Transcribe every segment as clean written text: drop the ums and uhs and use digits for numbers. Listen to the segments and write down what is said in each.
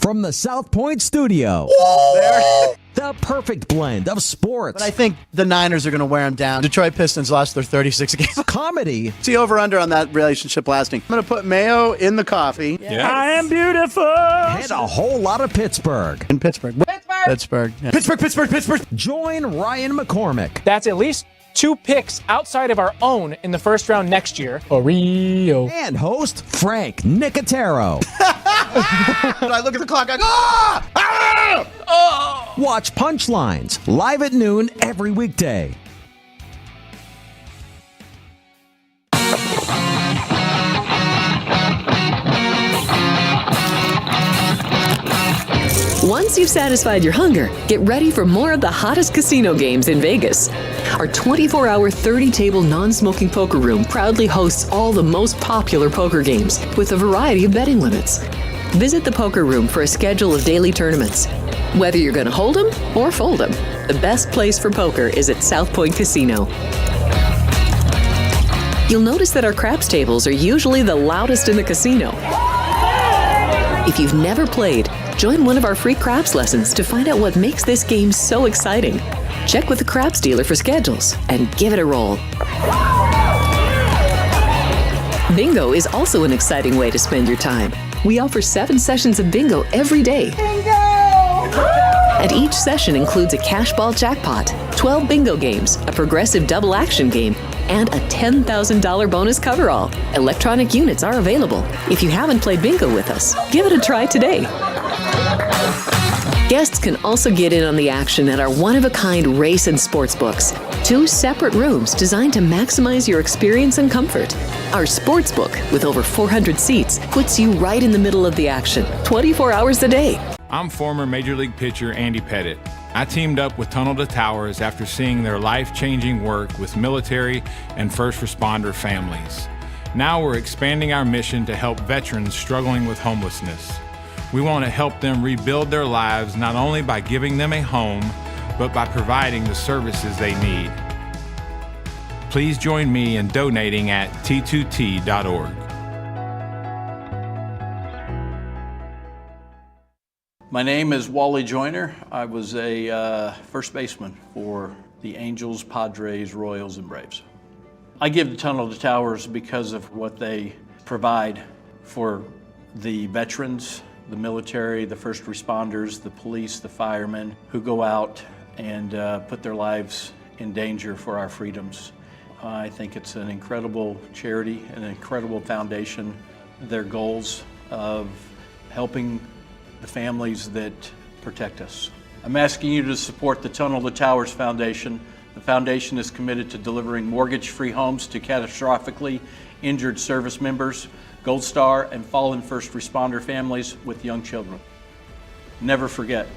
From the South Point studio, the perfect blend of sports. But I think the Niners are going to wear them down. Detroit Pistons lost their 36 games. Comedy. See over-under on that relationship lasting. I'm going to put mayo in the coffee. Yes. I am beautiful. And a whole lot of Pittsburgh. In Pittsburgh. Pittsburgh. Yeah. Pittsburgh. Join Ryan McCormick. That's at least 2 picks outside of our own in the first round next year. Oreo. And host Frank Nicotero. When I look at the clock, I go, ah! Ah! Oh! Watch Punchlines live at noon every weekday. Once you've satisfied your hunger, get ready for more of the hottest casino games in Vegas. Our 24-hour, 30-table non-smoking poker room proudly hosts all the most popular poker games with a variety of betting limits. Visit the poker room for a schedule of daily tournaments. Whether you're going to hold 'em or fold 'em, the best place for poker is at South Point Casino. You'll notice that our craps tables are usually the loudest in the casino. If you've never played, join one of our free craps lessons to find out what makes this game so exciting. Check with the craps dealer for schedules and give it a roll. Bingo is also an exciting way to spend your time. We offer 7 sessions of bingo every day. Bingo! And each session includes a cash ball jackpot, 12 bingo games, a progressive double action game, and a $10,000 bonus coverall. Electronic units are available. If you haven't played bingo with us, give it a try today. Guests can also get in on the action at our one-of-a-kind race and sports books. 2 separate rooms designed to maximize your experience and comfort. Our sports book, with over 400 seats, puts you right in the middle of the action, 24 hours a day. I'm former Major League pitcher Andy Pettit. I teamed up with Tunnel to Towers after seeing their life-changing work with military and first responder families. Now we're expanding our mission to help veterans struggling with homelessness. We want to help them rebuild their lives not only by giving them a home, but by providing the services they need. Please join me in donating at t2t.org. My name is Wally Joyner. I was a first baseman for the Angels, Padres, Royals, and Braves. I give the Tunnel to Towers because of what they provide for the veterans, the military, the first responders, the police, the firemen who go out and put their lives in danger for our freedoms. I think it's an incredible charity, an incredible foundation. Their goals of helping the families that protect us. I'm asking you to support the Tunnel to Towers Foundation. The foundation is committed to delivering mortgage-free homes to catastrophically injured service members, Gold Star, and fallen first responder families with young children. Never forget.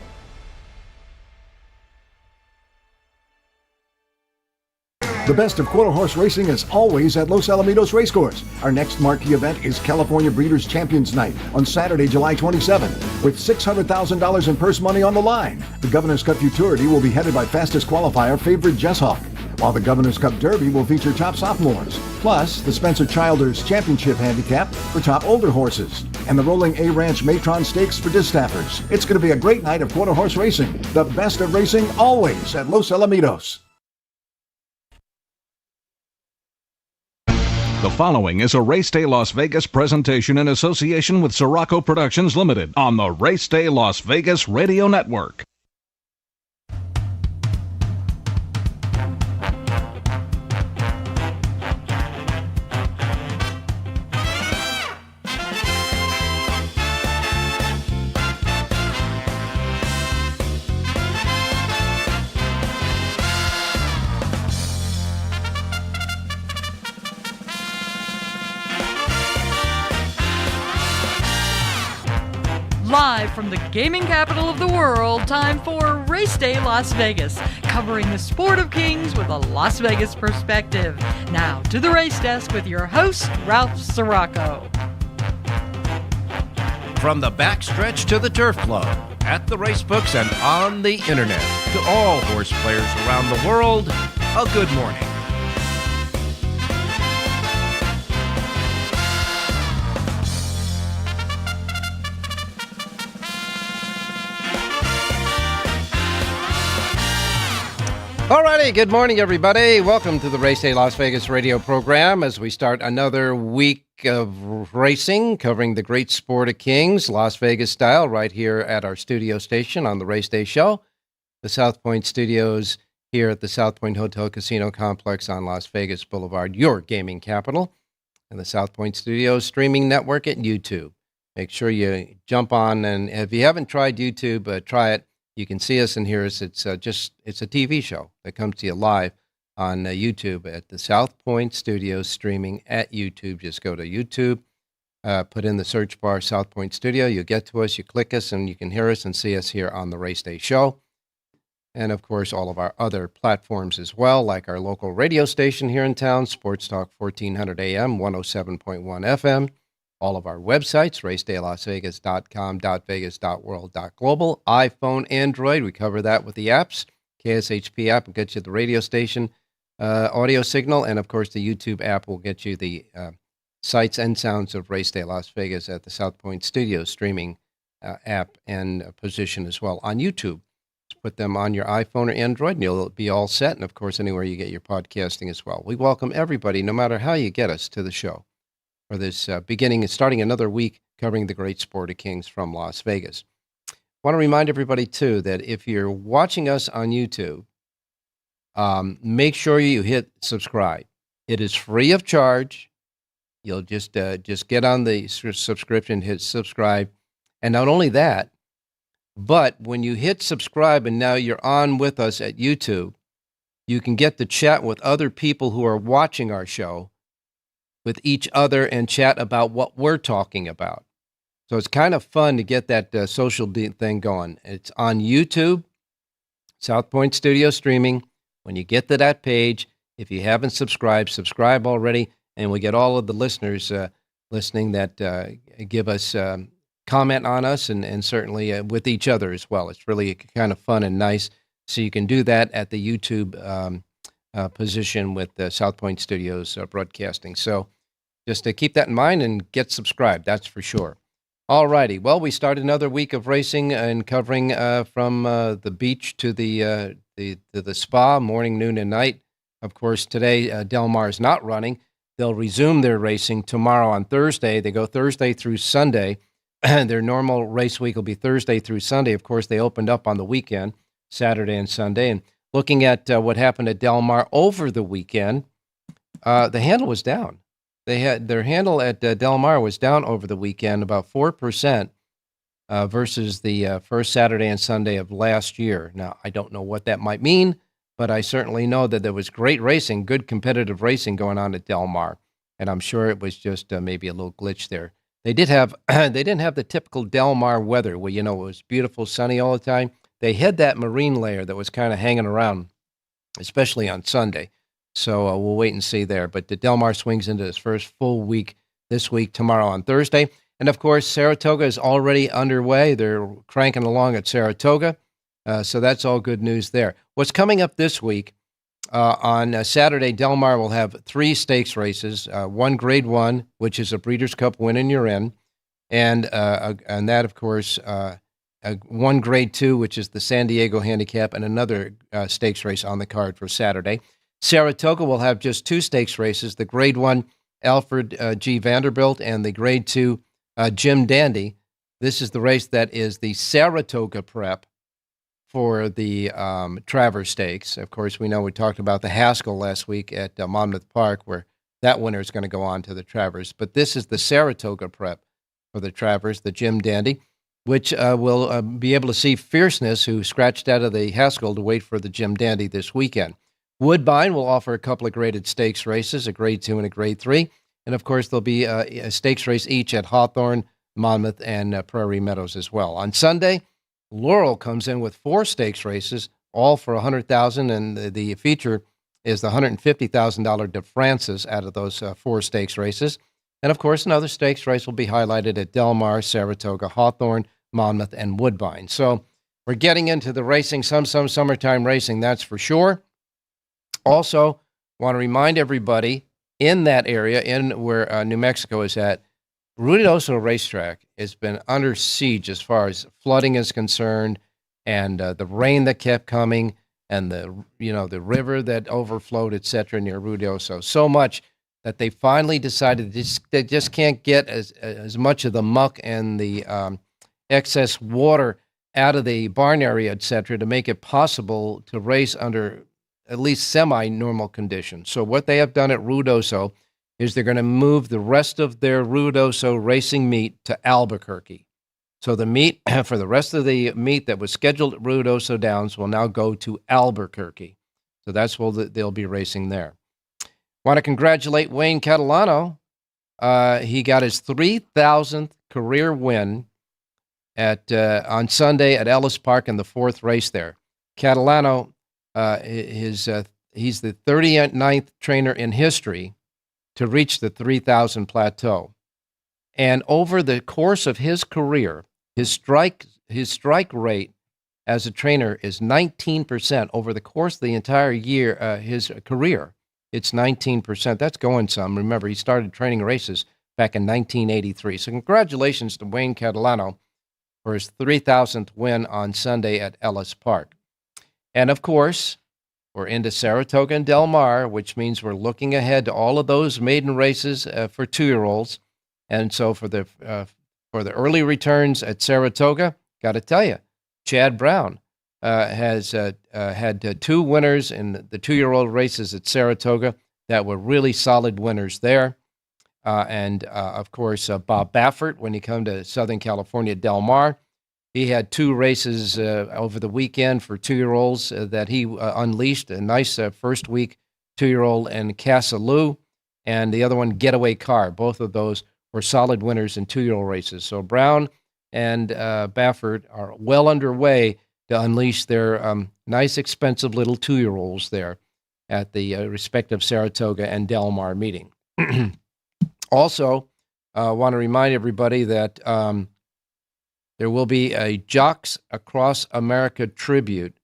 The best of quarter horse racing is always at Los Alamitos Racecourse. Our next marquee event is California Breeders' Champions Night on Saturday, July 27th, with $600,000 in purse money on the line. The Governor's Cup Futurity will be headed by fastest qualifier favorite Jess Hawk, while the Governor's Cup Derby will feature top sophomores, plus the Spencer Childers Championship Handicap for top older horses, and the Rolling A Ranch Matron Stakes for distaffers. It's going to be a great night of quarter horse racing. The best of racing always at Los Alamitos. The following is a Race Day Las Vegas presentation in association with Siraco Productions Limited on the Race Day Las Vegas Radio Network. Live from the gaming capital of the world, time for Race Day Las Vegas, covering the sport of kings with a Las Vegas perspective. Now to the race desk with your host, Ralph Siraco. From the backstretch to the turf club, at the racebooks and on the internet, to all horse players around the world, a good morning. Alrighty, good morning, everybody. Welcome to the Race Day Las Vegas radio program as we start another week of racing, covering the great sport of kings, Las Vegas style, right here at our studio station on the Race Day Show, the South Point Studios here at the South Point Hotel Casino Complex on Las Vegas Boulevard, your gaming capital, and the South Point Studios streaming network at YouTube. Make sure you jump on, and if you haven't tried YouTube, try it. You can see us and hear us. It's a TV show that comes to you live on YouTube at the South Point Studios streaming at YouTube. Just go to YouTube, put in the search bar South Point Studio. You get to us, you click us, and you can hear us and see us here on the Race Day Show. And, of course, all of our other platforms as well, like our local radio station here in town, Sports Talk 1400 AM, 107.1 FM. All of our websites, racedaylasvegas.com, .vegas.world, .global, iPhone, Android. We cover that with the apps. KSHP app will get you the radio station audio signal. And, of course, the YouTube app will get you the sights and sounds of Race Day Las Vegas at the South Point Studios streaming app and position as well on YouTube. Just put them on your iPhone or Android, and you'll be all set. And, of course, anywhere you get your podcasting as well. We welcome everybody, no matter how you get us, to the show for this starting another week covering the great sport of kings from Las Vegas. I want to remind everybody, too, that if you're watching us on YouTube, make sure you hit subscribe. It is free of charge. You'll just get on the subscription, hit subscribe. And not only that, but when you hit subscribe and now you're on with us at YouTube, you can get to chat with other people who are watching our show, with each other, and chat about what we're talking about. So it's kind of fun to get that social thing going. It's on YouTube, South Point Studio streaming. When you get to that page, if you haven't subscribed, subscribe already, and we get all of the listeners listening that give us comment on us and certainly with each other as well. It's really kind of fun and nice. So you can do that at the YouTube position with the South Point Studios broadcasting. So just to keep that in mind and get subscribed, that's for sure. All righty. Well, we start another week of racing and covering from the beach to the spa, morning, noon, and night. Of course, today Del Mar is not running. They'll resume their racing tomorrow on Thursday. They go Thursday through Sunday. Their normal race week will be Thursday through Sunday. Of course, they opened up on the weekend, Saturday and Sunday. And looking at what happened at Del Mar over the weekend, the handle was down. Their handle at Del Mar was down over the weekend, about 4% versus the first Saturday and Sunday of last year. Now, I don't know what that might mean, but I certainly know that there was great racing, good competitive racing going on at Del Mar, and I'm sure it was just maybe a little glitch there. They didn't have the typical Del Mar weather where, it was beautiful, sunny all the time. They had that marine layer that was kind of hanging around, especially on Sunday. So we'll wait and see there. But the Del Mar swings into its first full week this week, tomorrow on Thursday. And, of course, Saratoga is already underway. They're cranking along at Saratoga. So that's all good news there. What's coming up this week, on Saturday, Del Mar will have 3 stakes races, one Grade 1, which is a Breeders' Cup win and you're in, and that, of course, one Grade 2, which is the San Diego Handicap, and another stakes race on the card for Saturday. Saratoga will have just 2 stakes races, the Grade 1 Alfred G. Vanderbilt and the Grade 2 Jim Dandy. This is the race that is the Saratoga prep for the Travers Stakes. Of course, we talked about the Haskell last week at Monmouth Park, where that winner is going to go on to the Travers. But this is the Saratoga prep for the Travers, the Jim Dandy, which will be able to see Fierceness, who scratched out of the Haskell to wait for the Jim Dandy this weekend. Woodbine will offer a couple of graded stakes races, a Grade 2 and a Grade 3. And, of course, there'll be a stakes race each at Hawthorne, Monmouth, and Prairie Meadows as well. On Sunday, Laurel comes in with 4 stakes races, all for $100,000, and the feature is the $150,000 de Francis out of those 4 stakes races. And, of course, another stakes race will be highlighted at Del Mar, Saratoga, Hawthorne, Monmouth, and Woodbine. So we're getting into the racing, some summertime racing, that's for sure. Also, want to remind everybody in that area, in where New Mexico is at, Ruidoso Racetrack has been under siege as far as flooding is concerned, and the rain that kept coming. and the river that overflowed, etc., near Ruidoso. So much that they finally decided they just can't get as much of the muck and the excess water out of the barn area, etc., to make it possible to race under at least semi-normal conditions. So what they have done at Ruidoso is they're going to move the rest of their Ruidoso racing meet to Albuquerque. So the meet for the rest of the meet that was scheduled at Ruidoso Downs will now go to Albuquerque. So that's where they'll be racing there. Want to congratulate Wayne Catalano. He got his 3,000th career win on Sunday at Ellis Park in the 4th race there. Catalano, he's the 39th trainer in history to reach the 3,000 plateau. And over the course of his career, his strike rate as a trainer is 19% over the course of the entire year, his career. It's 19%. That's going some. Remember, he started training races back in 1983. So congratulations to Wayne Catalano for his 3,000th win on Sunday at Ellis Park. And of course, we're into Saratoga and Del Mar, which means we're looking ahead to all of those maiden races for 2-year-olds. And so for the early returns at Saratoga, got to tell you, Chad Brown has had 2 winners in the 2-year-old races at Saratoga that were really solid winners there. Of course, Bob Baffert, when he came to Southern California, Del Mar, he had 2 races over the weekend for 2-year-olds that he unleashed. A nice first week 2-year-old in Casa Lu, and the other one, Getaway Car. Both of those were solid winners in 2-year-old races. So Brown and Baffert are well underway to unleash their nice, expensive little 2-year-olds there at the respective Saratoga and Del Mar meeting. Also, I want to remind everybody that there will be a Jocks Across America tribute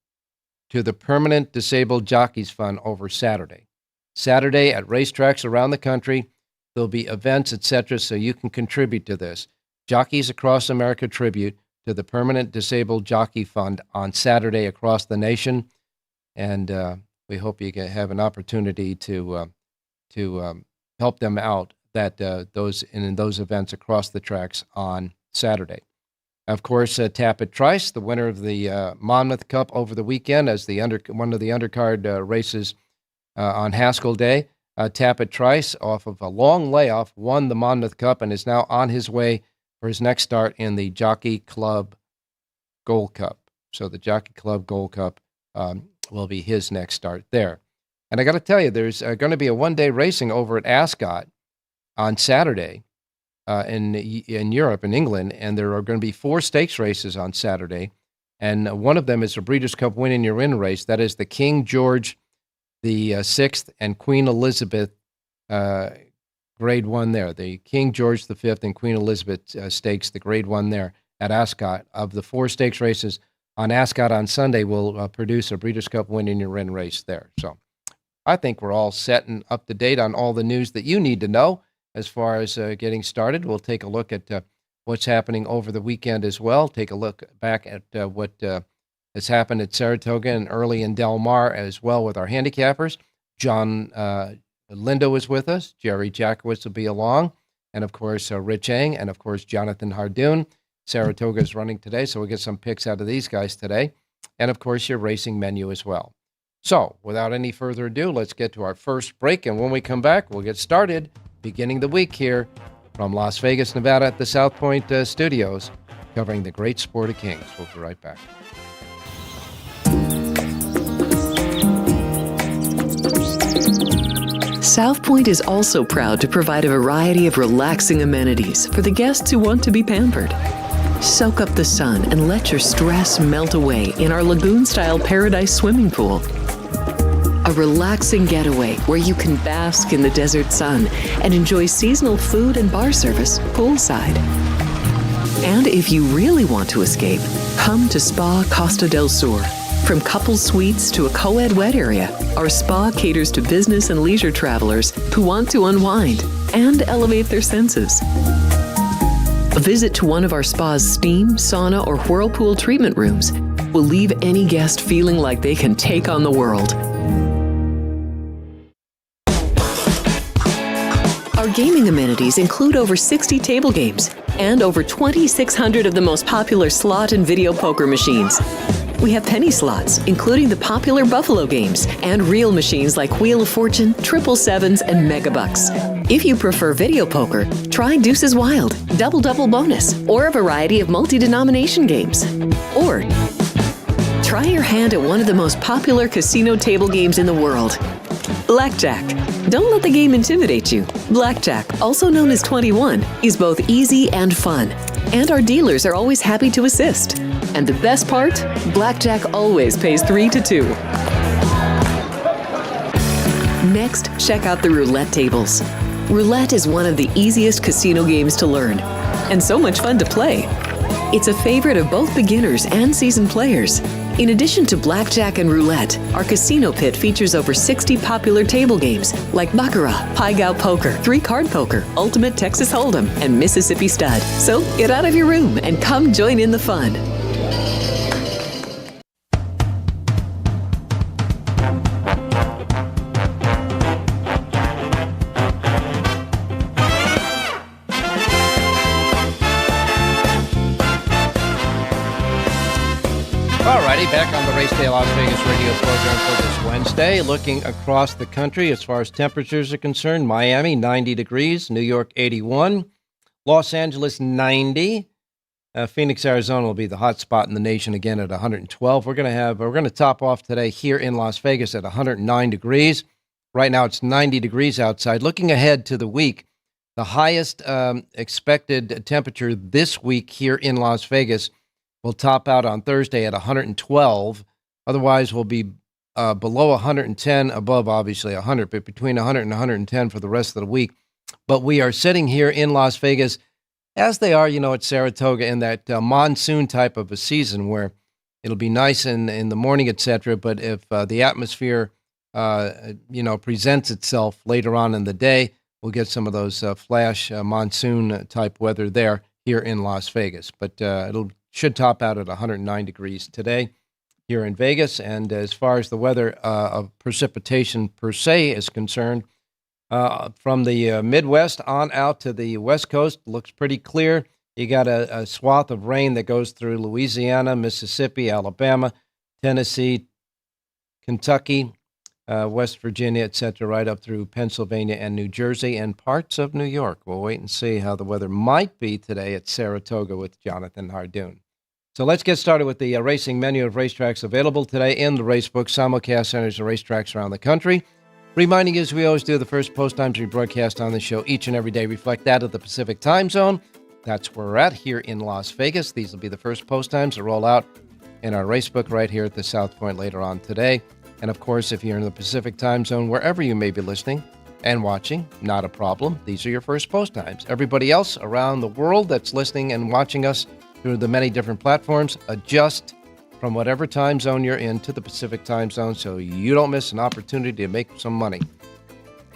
to the Permanent Disabled Jockeys Fund over Saturday. Saturday at racetracks around the country, there'll be events, etc., so you can contribute to this. Jockeys Across America tribute to the Permanent Disabled Jockey Fund on Saturday across the nation, and we hope you can have an opportunity to help them out in those events across the tracks on Saturday. Of course, Tapit Trice, the winner of the Monmouth Cup over the weekend, as one of the undercard races on Haskell Day. Tapit Trice, off of a long layoff, won the Monmouth Cup and is now on his way for his next start in the Jockey Club Gold Cup. So the Jockey Club Gold Cup will be his next start there. And I got to tell you, there's going to be a one-day racing over at Ascot on Saturday in Europe, in England, and there are going to be 4 stakes races on Saturday, and one of them is a Breeders' Cup Win in Your In race. That is the King George the 6th and Queen Elizabeth Grade 1 there. The King George the 5th and Queen Elizabeth stakes, the Grade 1 there at Ascot. Of the 4 stakes races on Ascot on Sunday, will produce a Breeders' Cup Win in Your In race there. So I think we're all set and up to date on all the news that you need to know as far as getting started. We'll take a look at what's happening over the weekend as well. Take a look back at what has happened at Saratoga and early in Del Mar as well with our handicappers. John Lindo is with us. Jerry Jackowitz will be along. And, of course, Rich Eng and, of course, Jonathan Hardoon. Saratoga is running today, so we'll get some picks out of these guys today. And, of course, your racing menu as well. So, without any further ado, let's get to our first break. And when we come back, we'll get started beginning the week here from Las Vegas, Nevada at the South Point Studios, covering the great sport of kings. We'll be right back. South Point is also proud to provide a variety of relaxing amenities for the guests who want to be pampered. Soak up the sun and let your stress melt away in our lagoon-style Paradise swimming pool. A relaxing getaway where you can bask in the desert sun and enjoy seasonal food and bar service poolside. And if you really want to escape, come to Spa Costa del Sur. From couple suites to a co-ed wet area, our spa caters to business and leisure travelers who want to unwind and elevate their senses. A visit to one of our spa's steam, sauna, or whirlpool treatment rooms will leave any guest feeling like they can take on the world. Our gaming amenities include over 60 table games and over 2,600 of the most popular slot and video poker machines. We have penny slots, including the popular Buffalo games, and real machines like Wheel of Fortune, Triple Sevens, and Megabucks. If you prefer video poker, try Deuces Wild, Double Double Bonus, or a variety of multi-denomination games. Or try your hand at one of the most popular casino table games in the world, Blackjack. Don't let the game intimidate you. Blackjack, also known as 21, is both easy and fun. And our dealers are always happy to assist. And the best part? Blackjack always pays 3 to 2. Next, check out the roulette tables. Roulette is one of the easiest casino games to learn, and so much fun to play. It's a favorite of both beginners and seasoned players. In addition to blackjack and roulette, our casino pit features over 60 popular table games like Baccarat, Pai Gow Poker, 3-Card Poker, Ultimate Texas Hold'em, and Mississippi Stud. So get out of your room and come join in the fun. Back on the Race Day Las Vegas radio program for this Wednesday. Looking across the country as far as temperatures are concerned, Miami, 90 degrees. New York, 81. Los Angeles, 90. Phoenix, Arizona will be the hot spot in the nation again at 112. We're going to top off today here in Las Vegas at 109 degrees. Right now it's 90 degrees outside. Looking ahead to the week, the highest expected temperature this week here in Las Vegas will top out on Thursday at 112. Otherwise, we'll be below 110, above obviously 100, but between 100 and 110 for the rest of the week. But we are sitting here in Las Vegas, as they are, at Saratoga, in that monsoon type of a season where it'll be nice in the morning, etc. But if the atmosphere, presents itself later on in the day, we'll get some of those flash monsoon type weather there here in Las Vegas. But it'll should top out at 109 degrees today here in Vegas. And as far as the weather of precipitation per se is concerned, from the Midwest on out to the West Coast, looks pretty clear. You got a swath of rain that goes through Louisiana, Mississippi, Alabama, Tennessee, Kentucky, West Virginia, etc., right up through Pennsylvania and New Jersey and parts of New York. We'll wait and see how the weather might be today at Saratoga with Jonathan Hardoon. So let's get started with the racing menu of racetracks available today in the Racebook, simulcast centers of racetracks around the country. Reminding you, as we always do, the first post times we broadcast on the show each and every day reflect that of the Pacific time zone. That's where we're at here in Las Vegas. These will be the first post times to roll out in our Racebook right here at the South Point later on today. And of course, if you're in the Pacific time zone, wherever you may be listening and watching, not a problem. These are your first post times. Everybody else around the world that's listening and watching us through the many different platforms, adjust from whatever time zone you're in to the Pacific time zone so you don't miss an opportunity to make some money.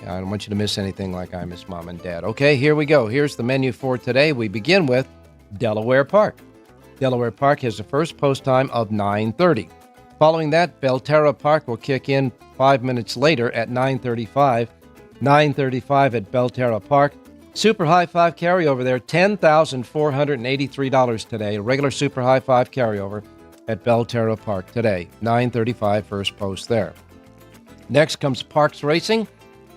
I don't want you to miss anything like I miss Mom and Dad. Okay, here we go. Here's the menu for today. We begin with Delaware Park. Delaware Park has the first post time of 9:30. Following that, Belterra Park will kick in 5 minutes later at 9:35. 9:35 at Belterra Park. Super High Five carryover there, $10,483 today. A regular Super High Five carryover at Belterra Park today. 9:35 first post there. Next comes Parks Racing.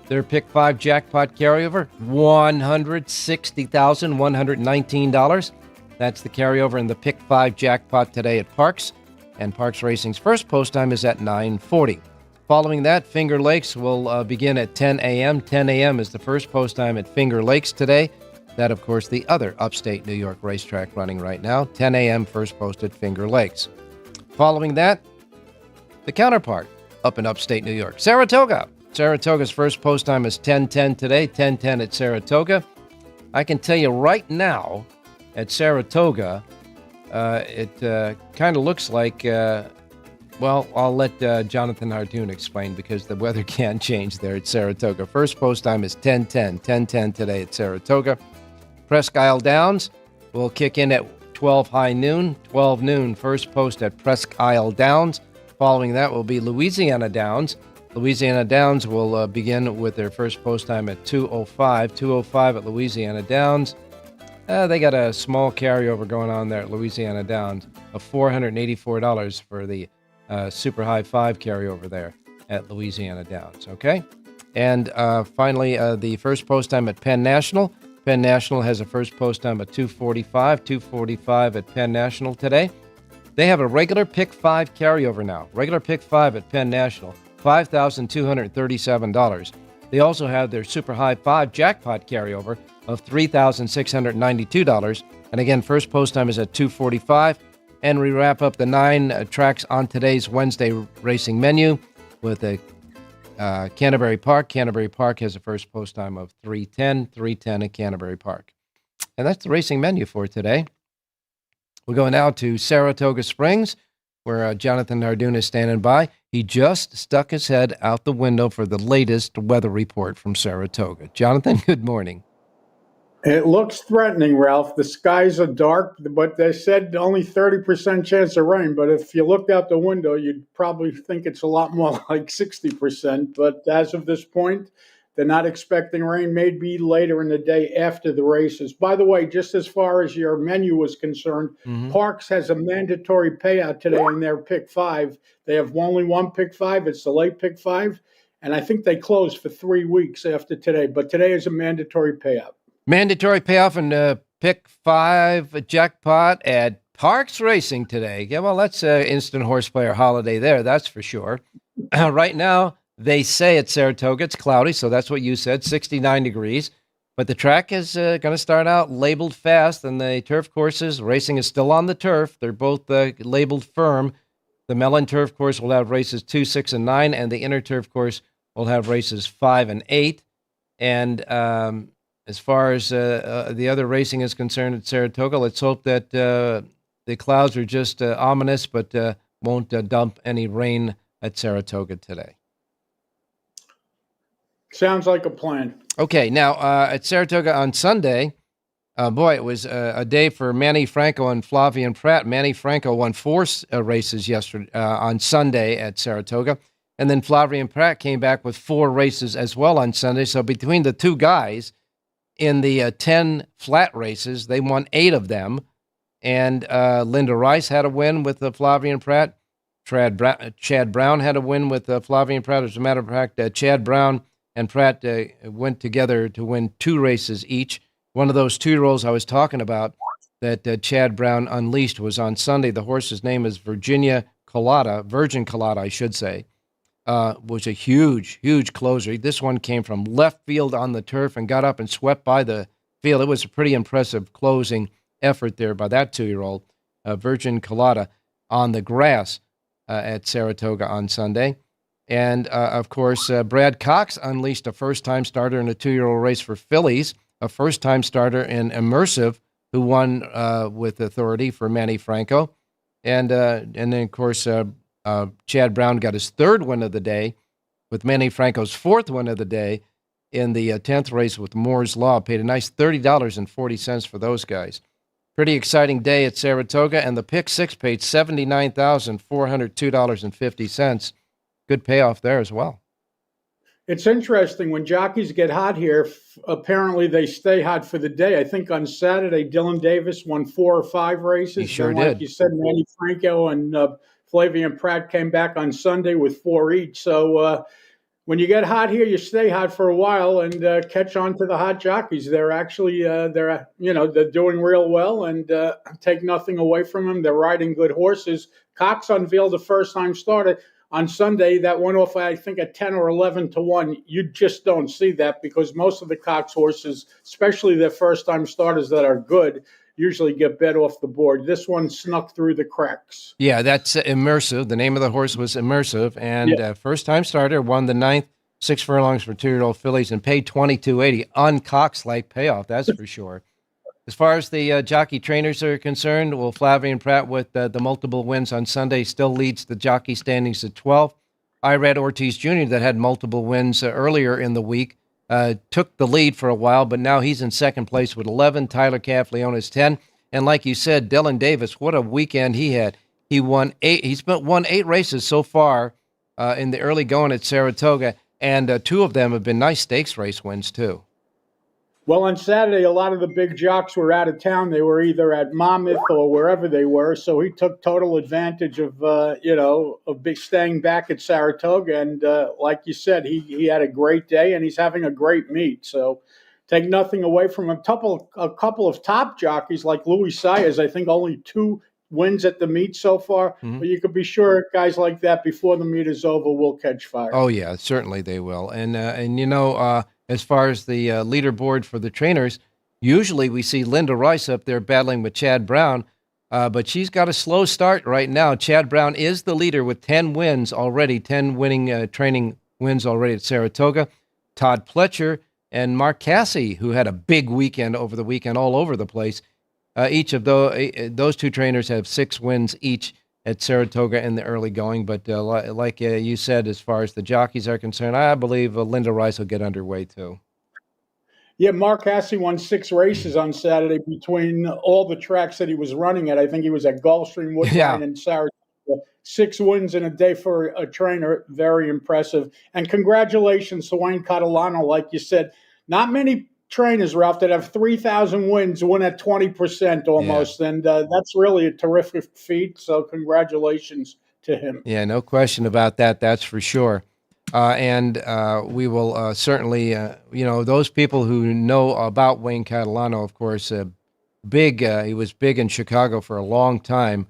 Their Pick 5 jackpot carryover, $160,119. That's the carryover in the Pick 5 jackpot today at Parks. And Parks Racing's first post time is at 9:40. Following that, Finger Lakes will begin at 10 a.m. 10 a.m. is the first post time at Finger Lakes today. That, of course, the other upstate New York racetrack running right now. 10 a.m. first post at Finger Lakes. Following that, the counterpart up in upstate New York, Saratoga. Saratoga's first post time is 10:10 today, 10:10 at Saratoga. I can tell you right now at Saratoga, it kind of looks like, I'll let Jonathan Hardoon explain because the weather can change there at Saratoga. First post time is 10:10 today at Saratoga. Presque Isle Downs will kick in at 12 high noon. 12 noon, first post at Presque Isle Downs. Following that will be Louisiana Downs. Louisiana Downs will begin with their first post time at 2:05. 2:05 at Louisiana Downs. They got a small carryover going on there at Louisiana Downs of $484 for the Super High 5 carryover there at Louisiana Downs, okay? And finally, the first post time at Penn National. Penn National has a first post time at 2:45. 2:45 at Penn National today. They have a regular pick 5 carryover now. Regular pick 5 at Penn National, $5,237. They also have their Super High 5 jackpot carryover of $3,692. And again, first post time is at 2:45. And we wrap up the 9 tracks on today's Wednesday racing menu with a Canterbury Park. Canterbury Park has a first post time of 3:10 at Canterbury Park. And that's the racing menu for today. We're going now to Saratoga Springs, where Jonathan Hardoon is standing by. He just stuck his head out the window for the latest weather report from Saratoga. Jonathan, good morning. It looks threatening, Ralph. The skies are dark, but they said only 30% chance of rain. But if you looked out the window, you'd probably think it's a lot more like 60%. But as of this point, they're not expecting rain, maybe later in the day after the races. By the way, just as far as your menu was concerned, Parks has a mandatory payout today in their pick 5. They have only one pick 5. It's the late pick 5. And I think they close for 3 weeks after today. But today is a mandatory payout. Mandatory payoff and pick 5 jackpot at Parks Racing today. Yeah, well, that's an instant horse player holiday there, that's for sure. Right now, they say at Saratoga it's cloudy, so that's what you said, 69 degrees. But the track is going to start out labeled fast, and the turf courses, racing is still on the turf. They're both labeled firm. The Mellon Turf Course will have races 2, 6, and 9, and the Inner Turf Course will have races 5 and 8. And as far as the other racing is concerned at Saratoga, let's hope that the clouds are just ominous, but won't dump any rain at Saratoga today. Sounds like a plan. Okay, now at Saratoga on Sunday, boy, it was a day for Manny Franco and Flavien Prat. Manny Franco won 4 races yesterday on Sunday at Saratoga, and then Flavien Prat came back with 4 races as well on Sunday. So between the two guys, in the 10 flat races, they won 8 of them. And Linda Rice had a win with Flavien Prat. Chad Brown had a win with Flavien Prat. As a matter of fact, Chad Brown and Pratt went together to win 2 races each. One of those 2-year-olds I was talking about that Chad Brown unleashed was on Sunday. The horse's name is Virgin Colada, I should say. Was a huge, huge closer. This one came from left field on the turf and got up and swept by the field. It was a pretty impressive closing effort there by that 2-year-old, Virgin Colada, on the grass at Saratoga on Sunday. And, of course, Brad Cox unleashed a first-time starter in a 2-year-old race for fillies, a first-time starter in Immersive, who won with authority for Manny Franco. And then, of course, Chad Brown got his 3rd win of the day with Manny Franco's 4th win of the day in the 10th race with Moore's Law. Paid a nice $30.40 for those guys. Pretty exciting day at Saratoga, and the pick 6 paid $79,402.50. Good payoff there as well. It's interesting. When jockeys get hot here, apparently they stay hot for the day. I think on Saturday, Dylan Davis won 4 or 5 races. He sure and did. Like you said, Manny Franco and Flavien Prat came back on Sunday with 4 each. So when you get hot here, you stay hot for a while and catch on to the hot jockeys. They're actually they're doing real well, and take nothing away from them. They're riding good horses. Cox unveiled a first-time starter on Sunday that went off, I think, at 10 or 11 to 1. You just don't see that because most of the Cox horses, especially their first-time starters that are good, usually get bet off the board. This one snuck through the cracks. Yeah, that's Immersive. The name of the horse was Immersive, and first-time starter, won the 9th, 6 furlongs for 2-year-old fillies, and paid $22.80. Un-Cox-like payoff, that's for sure. As far as the jockey trainers are concerned, well, Flavien Prat with the multiple wins on Sunday still leads the jockey standings at 12. Irad Ortiz Jr., that had multiple wins earlier in the week, took the lead for a while, but now he's in second place with 11. Tyler Caffleone is 10. And like you said, Dylan Davis, what a weekend he had. He won won 8 races so far in the early going at Saratoga, and 2 of them have been nice stakes race wins too. Well, on Saturday, a lot of the big jocks were out of town. They were either at Monmouth or wherever they were. So he took total advantage of, staying back at Saratoga. And like you said, he had a great day and he's having a great meet. So take nothing away from him. A couple of top jockeys like Louis Sayers, I think only 2 wins at the meet so far. Mm-hmm. But you could be sure guys like that before the meet is over will catch fire. Oh, yeah, certainly they will. And as far as the leaderboard for the trainers, usually we see Linda Rice up there battling with Chad Brown, but she's got a slow start right now. Chad Brown is the leader with 10 wins already, 10 winning training wins already at Saratoga. Todd Pletcher and Mark Cassey, who had a big weekend over the weekend all over the place. Each of those 2 trainers have 6 wins each at Saratoga in the early going. But like you said, as far as the jockeys are concerned, I believe Linda Rice will get underway too. Yeah, Mark Cassey won 6 races on Saturday between all the tracks that he was running at. I think he was at Gulfstream, Woodbine, and Saratoga. 6 wins in a day for a trainer. Very impressive. And congratulations to Wayne Catalano. Like you said, not many trainers, Ralph, that have 3,000 wins, win at 20% almost. Yeah. And that's really a terrific feat. So congratulations to him. Yeah, no question about that. That's for sure. And we will certainly, those people who know about Wayne Catalano, of course, he was big in Chicago for a long time.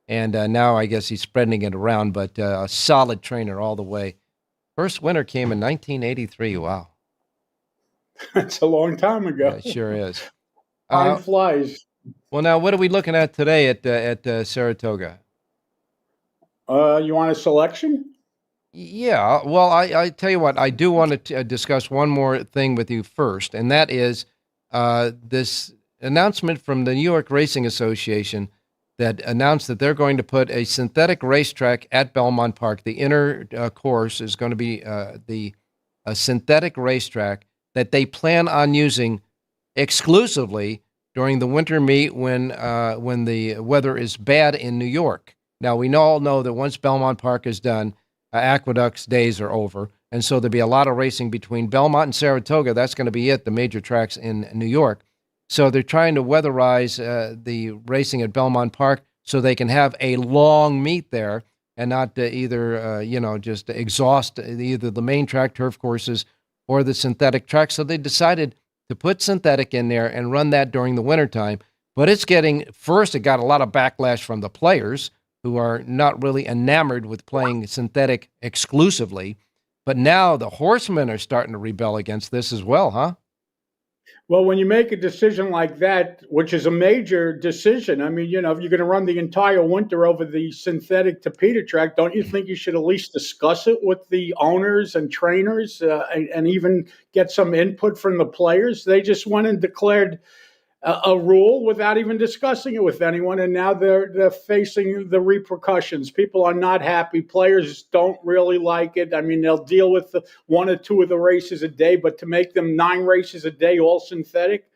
And now I guess he's spreading it around, but a solid trainer all the way. First winner came in 1983. Wow. That's a long time ago. Yeah, it sure is. Time flies. Well, now, what are we looking at today at Saratoga? You want a selection? Yeah. Well, I tell you what, I do want to discuss one more thing with you first, and that is this announcement from the New York Racing Association that announced that they're going to put a synthetic racetrack at Belmont Park. The inner course is going to be a synthetic racetrack that they plan on using exclusively during the winter meet when the weather is bad in New York. Now, we all know that once Belmont Park is done, Aqueduct's days are over, and so there'll be a lot of racing between Belmont and Saratoga. That's going to be it, the major tracks in New York. So they're trying to weatherize the racing at Belmont Park so they can have a long meet there and not just exhaust either the main track turf courses or the synthetic track. So they decided to put synthetic in there and run that during the wintertime. But it got a lot of backlash from the players who are not really enamored with playing synthetic exclusively. But now the horsemen are starting to rebel against this as well, huh? Well, when you make a decision like that, which is a major decision, I mean, if you're going to run the entire winter over the synthetic Tapeta track, don't you think you should at least discuss it with the owners and trainers and even get some input from the players? They just went and declared a rule without even discussing it with anyone, and now they're facing the repercussions. People are not happy. Players don't really like it. I mean, they'll deal with 1 or 2 of the races a day, but to make them 9 races a day, all synthetic,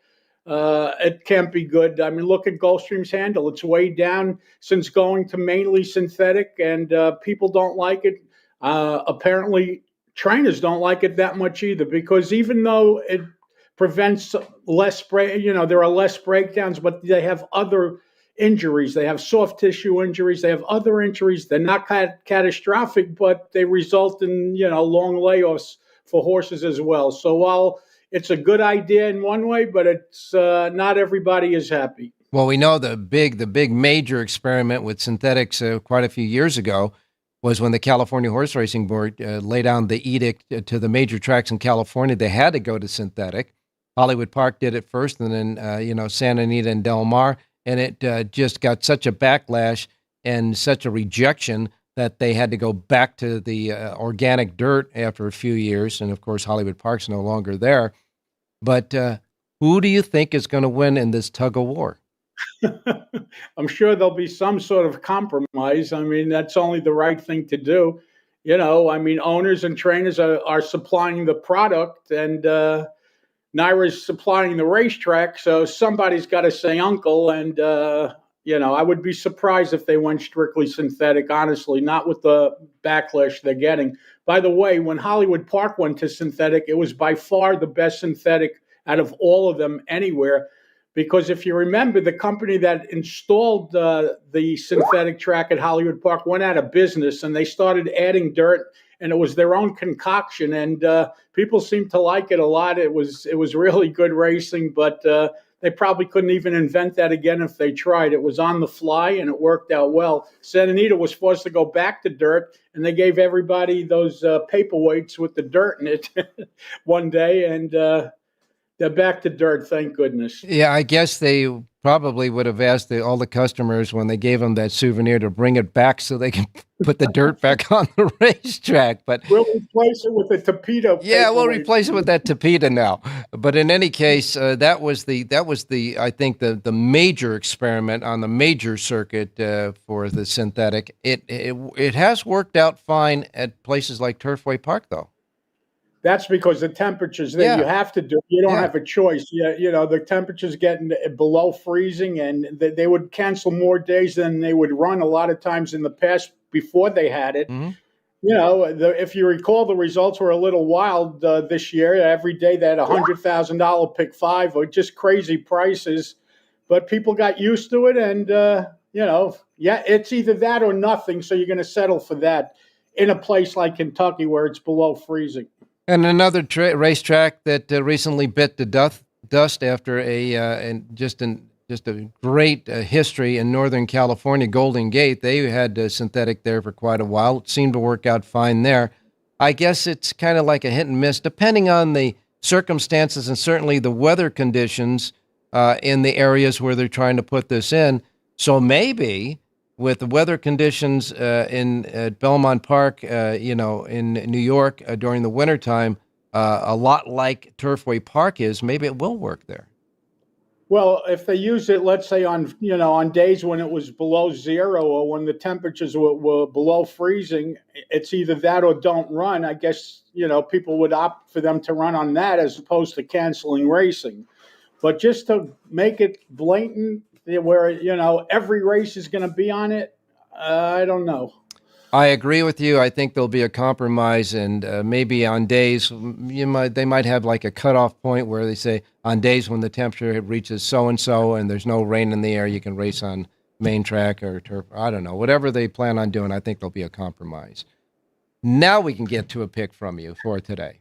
it can't be good. I mean, look at Gulfstream's handle. It's way down since going to mainly synthetic, and people don't like it. Apparently, trainers don't like it that much either, because even though it prevents less there are less breakdowns, but they have other injuries. They have soft tissue injuries. They have other injuries. They're not catastrophic, but they result in, long layoffs for horses as well. So while it's a good idea in one way, but it's not everybody is happy. Well, we know the big major experiment with synthetics quite a few years ago was when the California Horse Racing Board laid down the edict to the major tracks in California. They had to go to synthetic. Hollywood Park did it first, and then, Santa Anita and Del Mar, and it just got such a backlash and such a rejection that they had to go back to the organic dirt after a few years, and of course Hollywood Park's no longer there. But who do you think is going to win in this tug of war? I'm sure there'll be some sort of compromise. I mean, that's only the right thing to do. Owners and trainers are supplying the product, and Naira's supplying the racetrack, so somebody's got to say uncle. And, I would be surprised if they went strictly synthetic, honestly, not with the backlash they're getting. By the way, when Hollywood Park went to synthetic, it was by far the best synthetic out of all of them anywhere. Because if you remember, the company that installed the synthetic track at Hollywood Park went out of business, and they started adding dirt, and it was their own concoction. And people seemed to like it a lot. It was really good racing, but they probably couldn't even invent that again if they tried. It was on the fly, and it worked out well. Santa Anita was forced to go back to dirt, and they gave everybody those paperweights with the dirt in it one day, and they're back to dirt, thank goodness. Yeah, I guess they probably would have asked all the customers when they gave them that souvenir to bring it back so they can put the dirt back on the racetrack. But we'll replace it with a Tapito. Yeah, we'll replace it with that Tapita now. But in any case, that was the I think the major experiment on the major circuit for the synthetic. It has worked out fine at places like Turfway Park, though. That's because the temperatures there, you have to do it. You don't have a choice. The temperature's getting below freezing, and they would cancel more days than they would run a lot of times in the past before they had it. Mm-hmm. If you recall, the results were a little wild this year. Every day they had $100,000 pick five, or just crazy prices. But people got used to it, and, it's either that or nothing, so you're going to settle for that in a place like Kentucky where it's below freezing. And another racetrack that recently bit the dust after just a great history in Northern California, Golden Gate. They had synthetic there for quite a while. It seemed to work out fine there. I guess it's kind of like a hit and miss, depending on the circumstances and certainly the weather conditions in the areas where they're trying to put this in. So maybe with the weather conditions at Belmont Park, in New York during the wintertime, a lot like Turfway Park is, maybe it will work there. Well, if they use it, let's say on days when it was below zero or when the temperatures were below freezing, it's either that or don't run. I guess, people would opt for them to run on that as opposed to canceling racing. But just to make it blatant, where, every race is going to be on it, I don't know. I agree with you. I think there'll be a compromise, and maybe on days they might have like a cutoff point where they say on days when the temperature reaches so-and-so and there's no rain in the air, you can race on main track or turf. I don't know. Whatever they plan on doing, I think there'll be a compromise. Now we can get to a pick from you for today.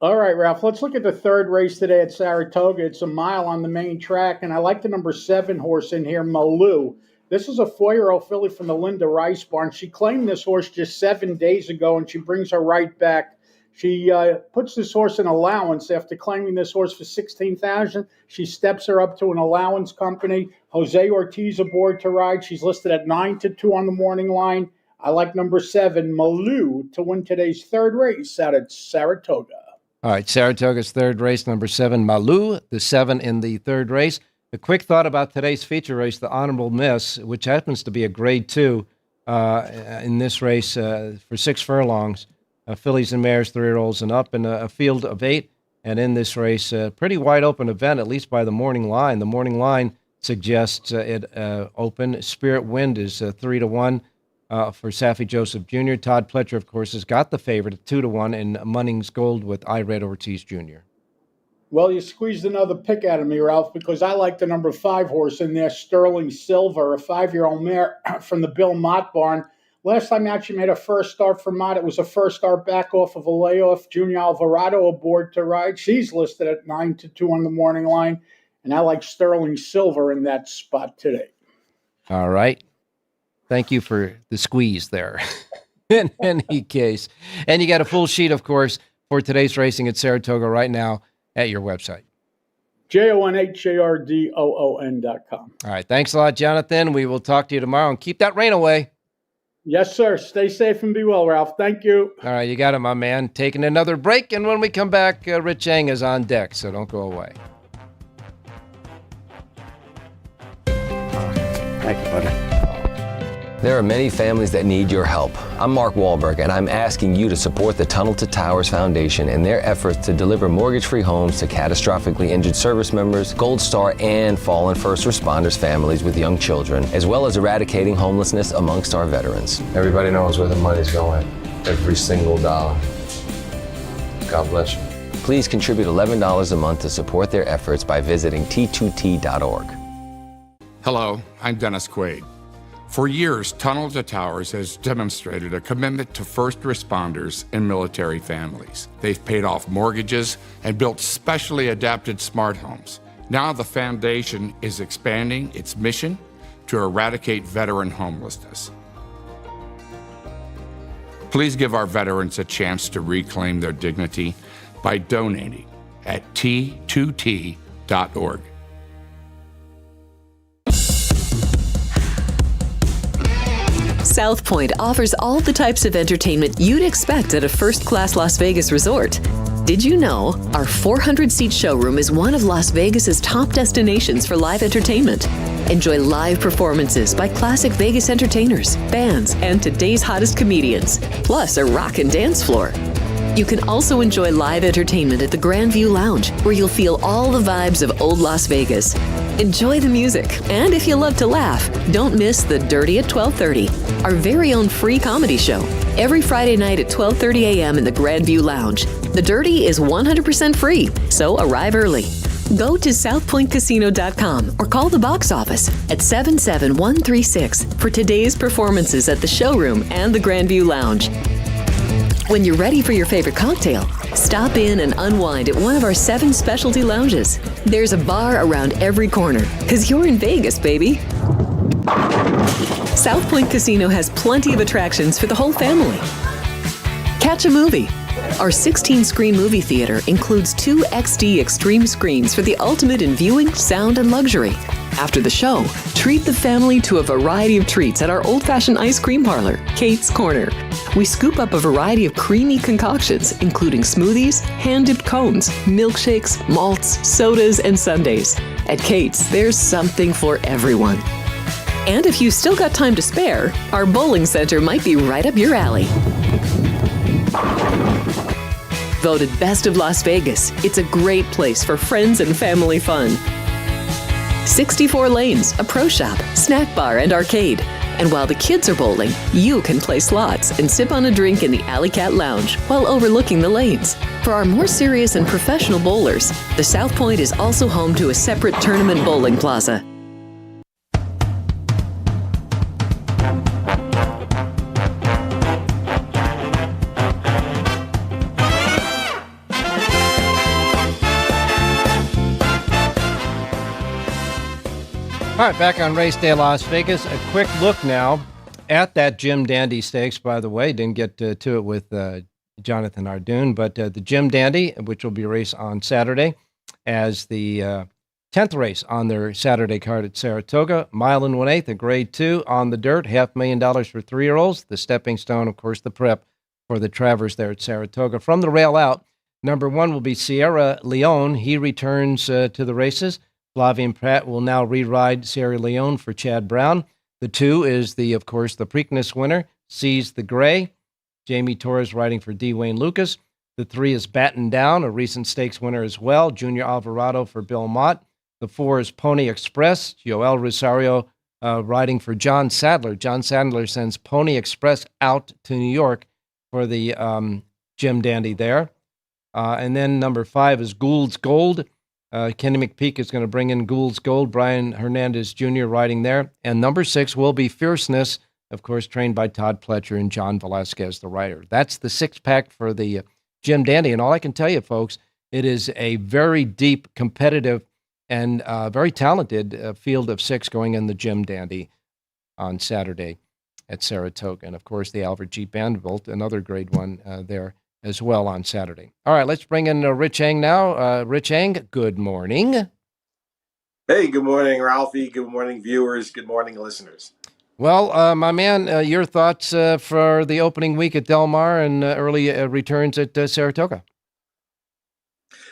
All right, Ralph, let's look at the third race today at Saratoga. It's a mile on the main track, and I like the number 7 horse in here, Malou. This is a 4-year-old filly from the Linda Rice barn. She claimed this horse just 7 days ago, and she brings her right back. She puts this horse in allowance after claiming this horse for $16,000. She steps her up to an allowance company. Jose Ortiz aboard to ride. She's listed at 9-2 on the morning line. I like number 7, Malou, to win today's third race out at Saratoga. All right, Saratoga's third race, number 7, Malou, the 7 in the third race. A quick thought about today's feature race, the Honorable Miss, which happens to be a grade 2 in this race for 6 furlongs, fillies and mares, 3-year-olds and up, in a field of 8. And in this race, a pretty wide open event, at least by the morning line. The morning line suggests it open. Spirit Wind is 3-1. For Saffie Joseph Jr. Todd Pletcher, of course, has got the favorite at 2-1 in Munnings Gold with Ired Ortiz Jr. Well, you squeezed another pick out of me, Ralph, because I like the number 5 horse in there, Sterling Silver, a 5-year-old mare from the Bill Mott barn. Last time out, she made a first start for Mott. It was a first start back off of a layoff. Junior Alvarado aboard to ride. She's listed at 9-2 on the morning line, and I like Sterling Silver in that spot today. All right. Thank you for the squeeze there. In any case. And you got a full sheet, of course, for today's racing at Saratoga right now at your website. JONHJRDOON.com. All right. Thanks a lot, Jonathan. We will talk to you tomorrow, and keep that rain away. Yes, sir. Stay safe and be well, Ralph. Thank you. All right. You got it, my man. Taking another break, and when we come back, Rich Chang is on deck, so don't go away. Thank you, buddy. There are many families that need your help. I'm Mark Wahlberg, and I'm asking you to support the Tunnel to Towers Foundation in their efforts to deliver mortgage-free homes to catastrophically injured service members, Gold Star, and fallen first responders families with young children, as well as eradicating homelessness amongst our veterans. Everybody knows where the money's going. Every single dollar. God bless you. Please contribute $11 a month to support their efforts by visiting t2t.org. Hello, I'm Dennis Quaid. For years, Tunnel to Towers has demonstrated a commitment to first responders and military families. They've paid off mortgages and built specially adapted smart homes. Now the foundation is expanding its mission to eradicate veteran homelessness. Please give our veterans a chance to reclaim their dignity by donating at t2t.org. South Point offers all the types of entertainment you'd expect at a first-class Las Vegas resort. Did you know our 400-seat showroom is one of Las Vegas's top destinations for live entertainment? Enjoy live performances by classic Vegas entertainers, bands, and today's hottest comedians, plus a rockin' dance floor. You can also enjoy live entertainment at the Grand View Lounge, where you'll feel all the vibes of old Las Vegas. Enjoy the music, and if you love to laugh, don't miss The Dirty at 12:30, our very own free comedy show, every Friday night at 12:30 a.m. in the Grand View Lounge. The Dirty is 100% free, so arrive early. Go to southpointcasino.com or call the box office at 77136 for today's performances at the showroom and the Grand View Lounge. When you're ready for your favorite cocktail, stop in and unwind at one of our 7 specialty lounges. There's a bar around every corner, because you're in Vegas, baby. South Point Casino has plenty of attractions for the whole family. Catch a movie. Our 16-screen movie theater includes 2 XD Extreme screens for the ultimate in viewing, sound, and luxury. After the show, treat the family to a variety of treats at our old-fashioned ice cream parlor, Kate's Corner. We scoop up a variety of creamy concoctions, including smoothies, hand-dipped cones, milkshakes, malts, sodas, and sundaes. At Kate's, there's something for everyone. And if you've still got time to spare, our bowling center might be right up your alley. Voted Best of Las Vegas, it's a great place for friends and family fun. 64 lanes, a pro shop, snack bar, and arcade. And while the kids are bowling, you can play slots and sip on a drink in the Alley Cat Lounge while overlooking the lanes. For our more serious and professional bowlers, the South Point is also home to a separate tournament bowling plaza. All right, back on Race Day Las Vegas. A quick look now at that Jim Dandy Stakes, by the way. Didn't get to it with Jonathan Ardoon, but the Jim Dandy, which will be a race on Saturday, as the 10th race on their Saturday card at Saratoga. 1 1/8, a grade 2 on the dirt, $500,000 for 3-year-olds. The stepping stone, of course, the prep for the Travers there at Saratoga. From the rail out, number 1 will be Sierra Leone. He returns to the races. Flavien Prat will now re-ride Sierra Leone for Chad Brown. The 2 is, of course, the Preakness winner, Seize the Gray. Jamie Torres riding for D. Wayne Lucas. The 3 is Batten Down, a recent stakes winner as well, Junior Alvarado for Bill Mott. The 4 is Pony Express, Joel Rosario riding for John Sadler. John Sadler sends Pony Express out to New York for the Jim Dandy there. And then number 5 is Gould's Gold. Kenny McPeak is going to bring in Gould's Gold. Brian Hernandez Jr. riding there. And number 6 will be Fierceness, of course, trained by Todd Pletcher and John Velasquez, the rider. That's the 6-pack for the Jim Dandy. And all I can tell you, folks, it is a very deep, competitive, and very talented field of 6 going in the Jim Dandy on Saturday at Saratoga. And, of course, the Albert G. Vanderbilt, another grade 1 there as well on Saturday. All right, let's bring in Rich Eng now. Rich Eng, good morning. Hey, good morning, Ralphie. Good morning, viewers. Good morning, listeners. Well, my man, your thoughts for the opening week at Del Mar and early returns at Saratoga?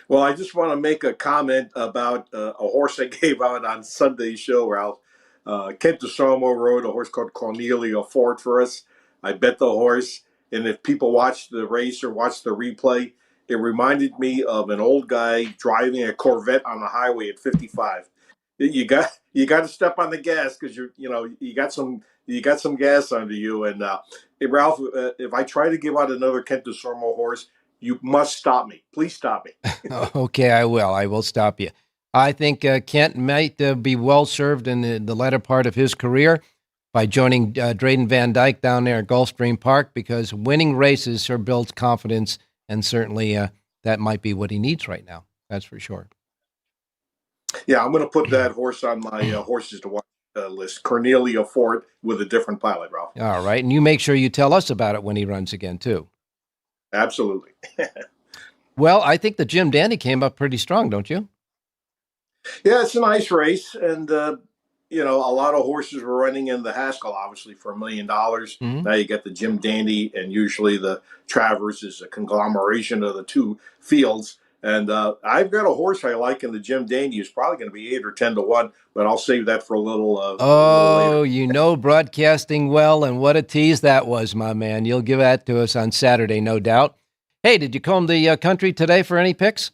Well, I just want to make a comment about a horse I gave out on Sunday's show, Ralph. Kent DeSomo rode a horse called Cornelia Ford for us. I bet the horse, and if people watch the race or watch the replay, it reminded me of an old guy driving a Corvette on the highway at 55. You got to step on the gas because you got some gas under you. And hey, Ralph, if I try to give out another Kent DeSomo horse, you must stop me. Please stop me. Okay, I will. I will stop you. I think Kent might be well served in the latter part of his career by joining Drayden Van Dyke down there at Gulfstream Park, because winning races sure builds confidence, and certainly that might be what he needs right now. That's for sure. Yeah, I'm going to put that horse on my horses to watch list. Cornelia Ford with a different pilot, Ralph. All right, and you make sure you tell us about it when he runs again, too. Absolutely. Well, I think the Jim Dandy came up pretty strong, don't you? Yeah, it's a nice race, and a lot of horses were running in the Haskell, obviously, for $1 million. Mm-hmm. Now you get the Jim Dandy, and usually the Travers is a conglomeration of the two fields. And I've got a horse I like in the Jim Dandy. It's probably going to be 8 or 10 to 1, but I'll save that for a little. Little later. Broadcasting well, and what a tease that was, my man. You'll give that to us on Saturday, no doubt. Hey, did you comb the country today for any picks?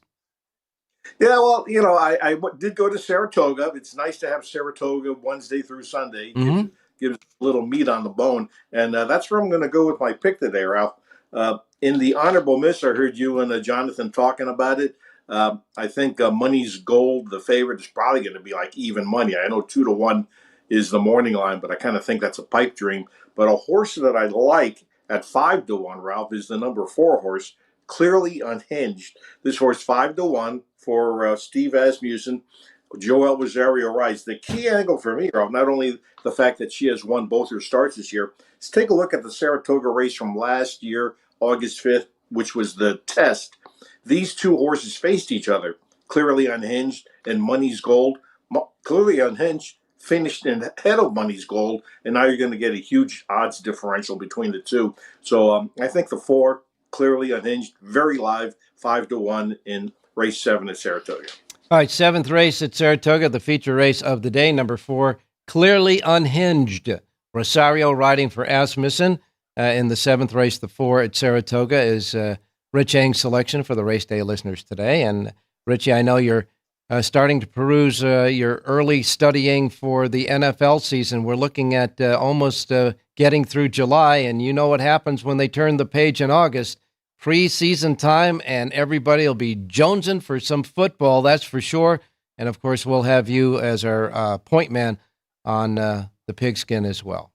Yeah, well, I did go to Saratoga. It's nice to have Saratoga Wednesday through Sunday. Mm-hmm. Gives a little meat on the bone. And that's where I'm going to go with my pick today, Ralph. In the Honorable Miss, I heard you and Jonathan talking about it. I think Money's Gold, the favorite, is probably going to be like even money. I know 2 to 1 is the morning line, but I kind of think that's a pipe dream. But a horse that I like at 5 to 1, Ralph, is the number 4 horse, Clearly Unhinged. This horse 5 to 1 for Steve Asmussen. Joel Rosario rides. The key angle for me, Ralph, not only the fact that she has won both her starts this year, is take a look at the Saratoga race from last year, August 5th, which was the test. These two horses faced each other, Clearly Unhinged and Money's Gold. Clearly Unhinged finished ahead of Money's Gold, and now you're going to get a huge odds differential between the two. So I think the 4, Clearly Unhinged, very live, 5 to 1 in race 7 at Saratoga. All right, 7th race at Saratoga, the feature race of the day, number 4, Clearly Unhinged. Rosario riding for Asmussen. In the 7th race, the 4 at Saratoga is Rich Ang's selection for the race day listeners today. And Richie, I know you're starting to peruse your early studying for the NFL season. We're looking at almost getting through July, and you know what happens when they turn the page in August. Preseason time, and everybody will be jonesing for some football, that's for sure. And, of course, we'll have you as our point man on the pigskin as well.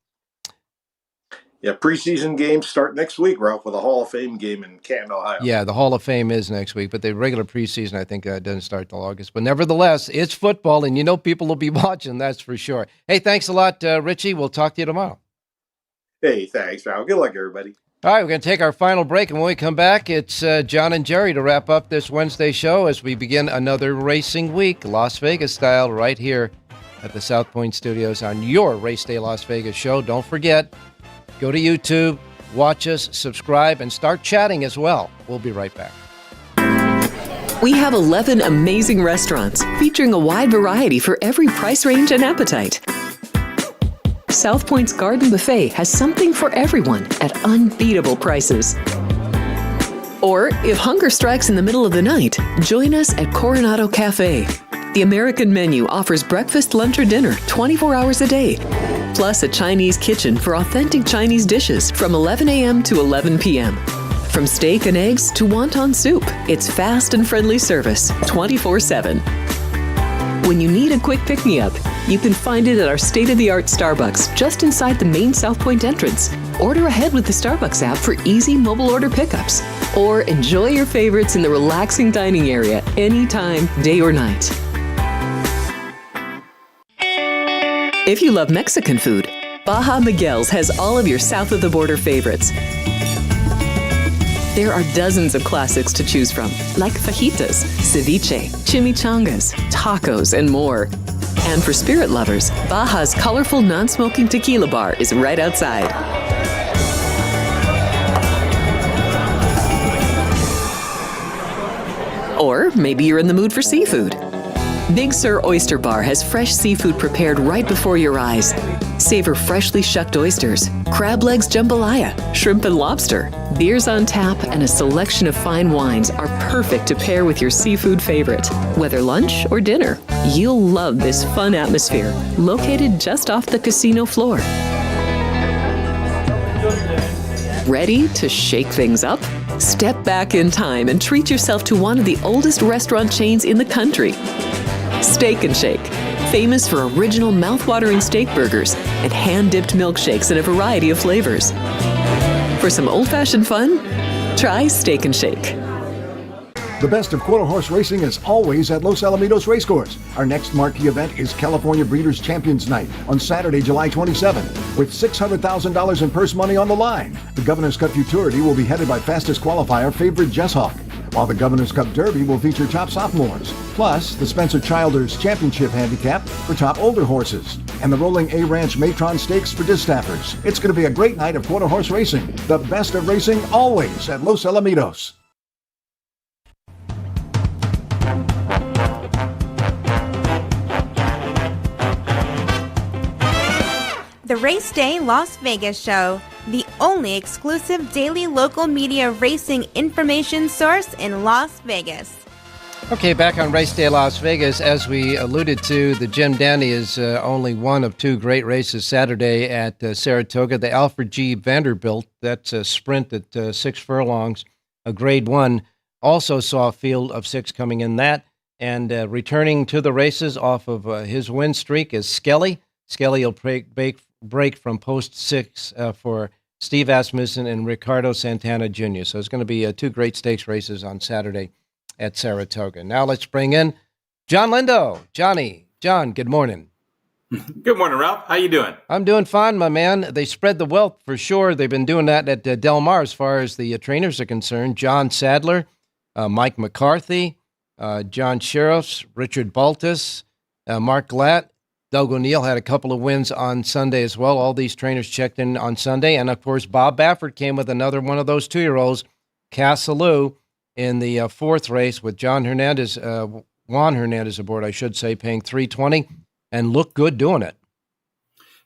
Yeah, preseason games start next week, Ralph, with a Hall of Fame game in Canton, Ohio. Yeah, the Hall of Fame is next week, but the regular preseason, I think, doesn't start till August. But nevertheless, it's football, and people will be watching, that's for sure. Hey, thanks a lot, Richie. We'll talk to you tomorrow. Hey, thanks, Ralph. Good luck, everybody. All right, we're going to take our final break, and when we come back, it's John and Jerry to wrap up this Wednesday show as we begin another racing week, Las Vegas style, right here at the South Point Studios on your Race Day Las Vegas show. Don't forget, go to YouTube, watch us, subscribe, and start chatting as well. We'll be right back. We have 11 amazing restaurants featuring a wide variety for every price range and appetite. South Point's Garden Buffet has something for everyone at unbeatable prices. Or, if hunger strikes in the middle of the night, join us at Coronado Cafe. The American menu offers breakfast, lunch, or dinner 24 hours a day, plus a Chinese kitchen for authentic Chinese dishes from 11 a.m. to 11 p.m. From steak and eggs to wonton soup, it's fast and friendly service 24/7. When you need a quick pick-me-up, you can find it at our state-of-the-art Starbucks just inside the main South Point entrance. Order ahead with the Starbucks app for easy mobile order pickups. Or enjoy your favorites in the relaxing dining area anytime, day or night. If you love Mexican food, Baja Miguel's has all of your south-of-the-border favorites. There are dozens of classics to choose from, like fajitas, ceviche, chimichangas, tacos, and more. And for spirit lovers, Baja's colorful non-smoking tequila bar is right outside. Or maybe you're in the mood for seafood. Big Sur Oyster Bar has fresh seafood prepared right before your eyes. Savor freshly shucked oysters, crab legs jambalaya, shrimp and lobster. Beers on tap and a selection of fine wines are perfect to pair with your seafood favorite. Whether lunch or dinner, you'll love this fun atmosphere, located just off the casino floor. Ready to shake things up? Step back in time and treat yourself to one of the oldest restaurant chains in the country. Steak and Shake, famous for original mouth-watering steak burgers and hand-dipped milkshakes in a variety of flavors. For some old-fashioned fun, try Steak and Shake. The best of quarter horse racing is always at Los Alamitos Racecourse. Our next marquee event is California Breeders' Champions Night on Saturday, July 27th, with $600,000 in purse money on the line. The Governor's Cup Futurity will be headed by fastest qualifier Favorite Jess Hawk, while the Governor's Cup Derby will feature top sophomores, plus the Spencer Childers Championship Handicap for top older horses, and the Rolling A Ranch Matron Stakes for distaffers. It's going to be a great night of quarter horse racing. The best of racing always at Los Alamitos. The Race Day Las Vegas Show, the only exclusive daily local media racing information source in Las Vegas. Okay, back on Race Day Las Vegas, as we alluded to, the Jim Dandy is only one of two great races Saturday at Saratoga. The Alfred G. Vanderbilt, that's a sprint at 6 furlongs, a grade 1, also saw a field of 6 coming in that. And returning to the races off of his win streak is Skelly. Skelly will break from post 6 for Steve Asmussen and Ricardo Santana Jr. So it's going to be two great stakes races on Saturday at Saratoga. Now let's bring in John Lindo. John, good morning. Good morning, Ralph. How you doing? I'm doing fine, my man. They spread the wealth for sure. They've been doing that at Del Mar as far as the trainers are concerned. John Sadler, Mike McCarthy, John Sheriffs, Richard Baltus, Mark Glatt. Doug O'Neill had a couple of wins on Sunday as well. All these trainers checked in on Sunday. And, of course, Bob Baffert came with another one of those 2-year-olds, Cassaloo, in the fourth race with Juan Hernandez aboard, I should say, paying $320, and looked good doing it.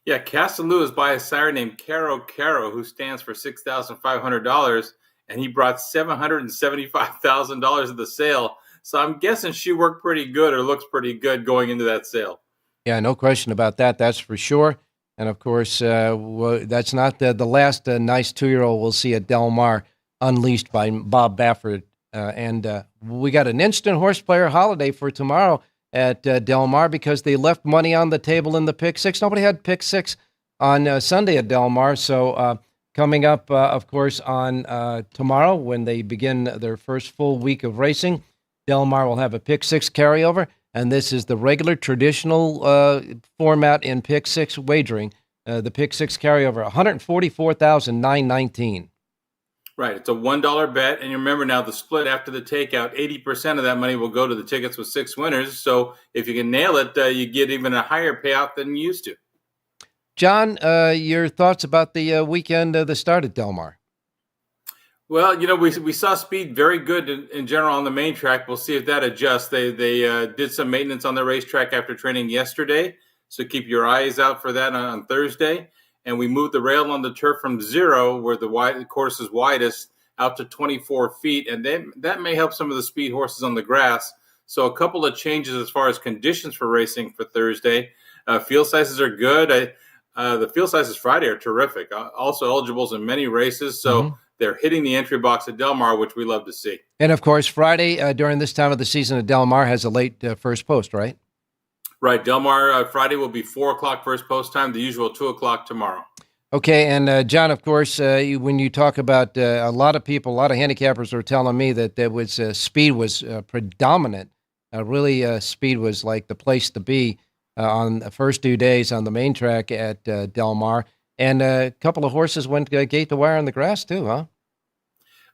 Yeah, Cassaloo is by a sire named Caro, who stands for $6,500, and he brought $775,000 of the sale. So I'm guessing she worked pretty good or looks pretty good going into that sale. Yeah, no question about that. That's for sure. And, of course, that's not the last nice 2-year-old we'll see at Del Mar unleashed by Bob Baffert. And we got an instant horse player holiday for tomorrow at Del Mar because they left money on the table in the pick 6. Nobody had pick 6 on Sunday at Del Mar. So coming up, of course, on tomorrow when they begin their first full week of racing, Del Mar will have a pick 6 carryover. And this is the regular traditional format in pick 6 wagering. The pick 6 carryover, $144,919. Right. It's a $1 bet. And you remember now the split after the takeout, 80% of that money will go to the tickets with 6 winners. So if you can nail it, you get even a higher payout than you used to. John, your thoughts about the weekend, the start at Del Mar? Well, we saw speed very good in general on the main track. We'll see if that adjusts. They did some maintenance on the racetrack after training yesterday, so keep your eyes out for that on Thursday. And we moved the rail on the turf from 0, where the course is widest, out to 24 feet, and that may help some of the speed horses on the grass. So a couple of changes as far as conditions for racing for Thursday. Field sizes are good. The field sizes Friday are terrific. Also eligibles in many races, so they're hitting the entry box at Del Mar, which we love to see. And, of course, Friday during this time of the season at Del Mar has a late first post, right? Right. Del Mar Friday will be 4 o'clock first post time, the usual 2 o'clock tomorrow. Okay, and John, of course, when you talk about a lot of people, a lot of handicappers were telling me that there was speed was predominant. Really, speed was like the place to be on the first 2 days on the main track at Del Mar. And a couple of horses went gate to wire on the grass too, huh?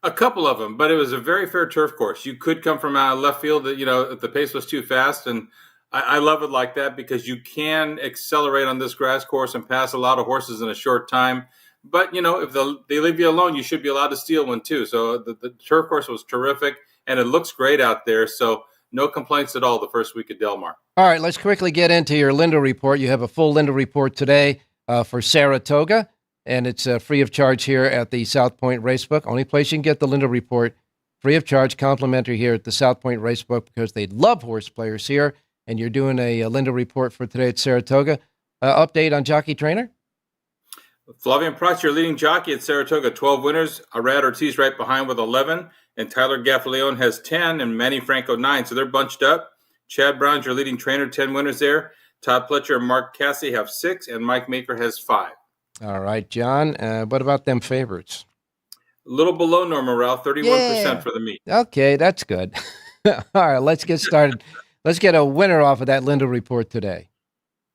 A couple of them, but it was a very fair turf course. You could come from left field, if the pace was too fast. And I love it like that because you can accelerate on this grass course and pass a lot of horses in a short time. But, if they leave you alone, you should be allowed to steal one too. So the turf course was terrific, and it looks great out there. So No complaints at all the first week at Del Mar. All right, let's quickly get into your Linda report. You have a full Linda report today for Saratoga, and it's free of charge here at the South Point Racebook. Only place you can get the Linda report, free of charge, complimentary here at the South Point Racebook, because they love horse players here, and you're doing a Linda report for today at Saratoga. Update on jockey trainer? Flavian Prats, your leading jockey at Saratoga, 12 winners. Arad Ortiz right behind with 11. And Tyler Gaffaleone has 10 and Manny Franco 9. So they're bunched up. Chad Brown's your leading trainer, 10 winners there. Todd Pletcher and Mark Cassidy have 6, and Mike Maker has 5. All right, John. What about them favorites? A little below normal, Ralph, 31% for the meet. Okay, that's good. All right, let's get started. Let's get a winner off of that Linda report today.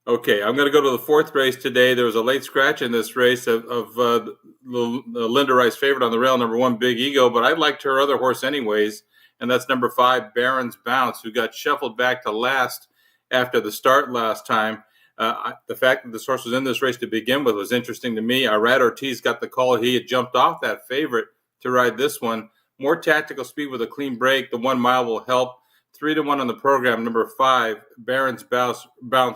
Okay, I'm going to go to the 4th race today. There was a late scratch in this race of the Linda Rice favorite on the rail, number 1, Big Ego, but I liked her other horse anyways, and that's number 5, Barron's Bounce, who got shuffled back to last after the start last time. The fact that this horse was in this race to begin with was interesting to me. Arad Ortiz got the call. He had jumped off that favorite to ride this one. More tactical speed with a clean break. The 1 mile will help. 3-1 on the program, number 5, Barron's Bounce,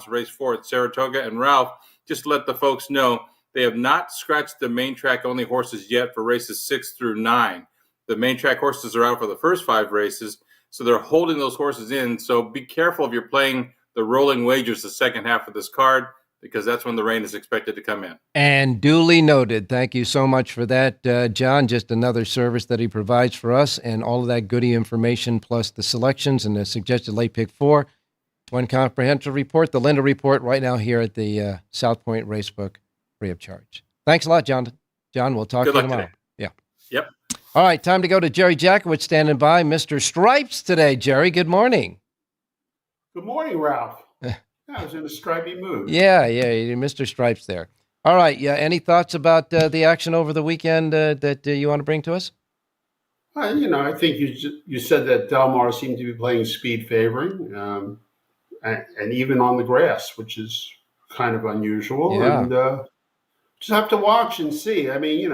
race 4 at Saratoga. And Ralph, just to let the folks know, they have not scratched the main track only horses yet for races 6 through 9. The main track horses are out for the first 5 races, so they're holding those horses in. So be careful if you're playing the rolling wagers the second half of this card, because that's when the rain is expected to come in. And duly noted. Thank you so much for that, John. Just another service that he provides for us, and all of that goodie information, plus the selections and the suggested late pick 4. One comprehensive report, the Linda report, right now here at the South Point Racebook, free of charge. Thanks a lot, John. John, we'll talk to you tomorrow. Today. Yeah. Yep. All right, time to go to Jerry Jackowitz standing by. Mr. Stripes today. Jerry, good morning. Good morning, Ralph. I was in a stripey mood. Yeah, Mr. Stripes there. All right, yeah. Any thoughts about the action over the weekend that you want to bring to us? I think you said that Del Mar seemed to be playing speed favoring, and even on the grass, which is kind of unusual. Yeah. And just have to watch and see. I mean,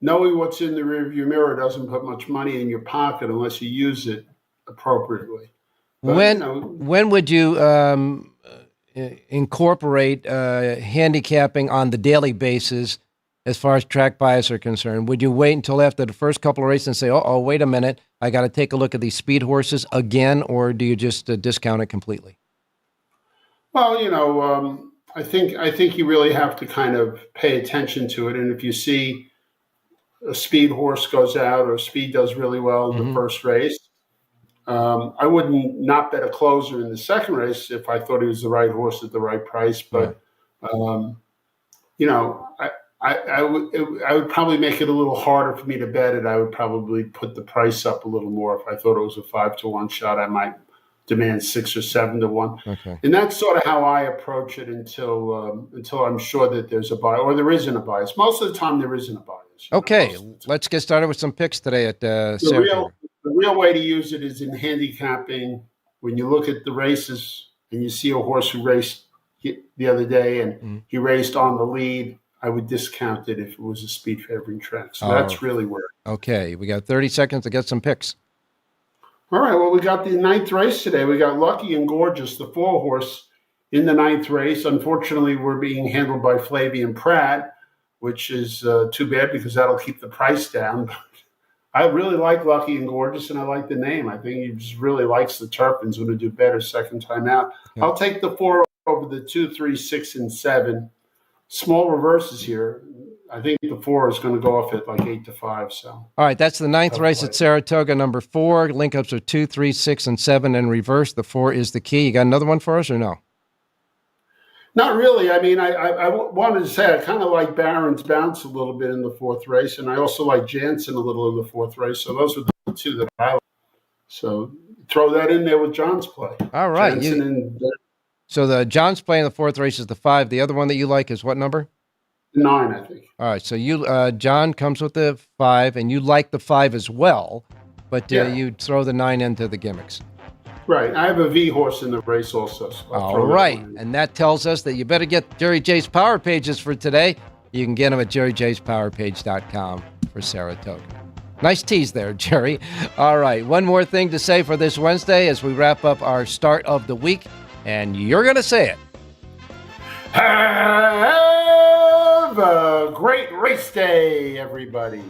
knowing what's in the rearview mirror doesn't put much money in your pocket unless you use it appropriately. But, when would you incorporate handicapping on the daily basis as far as track bias are concerned? Would you wait until after the first couple of races and say, oh, wait a minute, I got to take a look at these speed horses again, or do you just discount it completely? Well, I think you really have to kind of pay attention to it. And if you see a speed horse goes out or speed does really well in the first race, I wouldn't not bet a closer in the second race if I thought he was the right horse at the right price. But, I would probably make it a little harder for me to bet it. I would probably put the price up a little more. If I thought it was a 5-1 shot, I might demand 6 or 7-1. Okay. And that's sort of how I approach it until I'm sure that there's a bias, or there isn't a bias. Most of the time, there isn't a bias. Okay, let's get started with some picks today at Saratoga. The real way to use it is in handicapping. When you look at the races and you see a horse who raced the other day and he raced on the lead, I would discount it if it was a speed favoring track. So that's really where. Okay, we got 30 seconds to get some picks. All right, well, we got the 9th race today. We got Lucky and Gorgeous, the 4 horse, in the 9th race. Unfortunately, we're being handled by Flavian Pratt, which is too bad because that'll keep the price down. I really like Lucky and Gorgeous, and I like the name. I think he just really likes the turf and is going to do better second time out. Yeah. I'll take the 4 over the 2, 3, 6, and 7. Small reverses here. I think the 4 is going to go off at like 8-5. So. All right, that's the 9th race at Saratoga, number 4. Link-ups are 2, 3, 6, and 7 in reverse. The 4 is the key. You got another one for us or no? Not really. I mean, I wanted to say I kind of like Barron's Bounce a little bit in the 4th race, and I also like Jansen a little in the 4th race. So those are the 2 that I like. So throw that in there with John's play. All right. Jansen so the John's play in the 4th race is the 5. The other one that you like is what number? 9, I think. All right. So you, John comes with the 5, and you like the 5 as well, but you throw the 9 into the gimmicks. Right. I have a V horse in the race also. So all right. And that tells us that you better get Jerry J's Power Pages for today. You can get them at jerryjspowerpage.com for Saratoga. Nice tease there, Jerry. All right, one more thing to say for this Wednesday as we wrap up our start of the week, and you're going to say it. Have a great race day, everybody.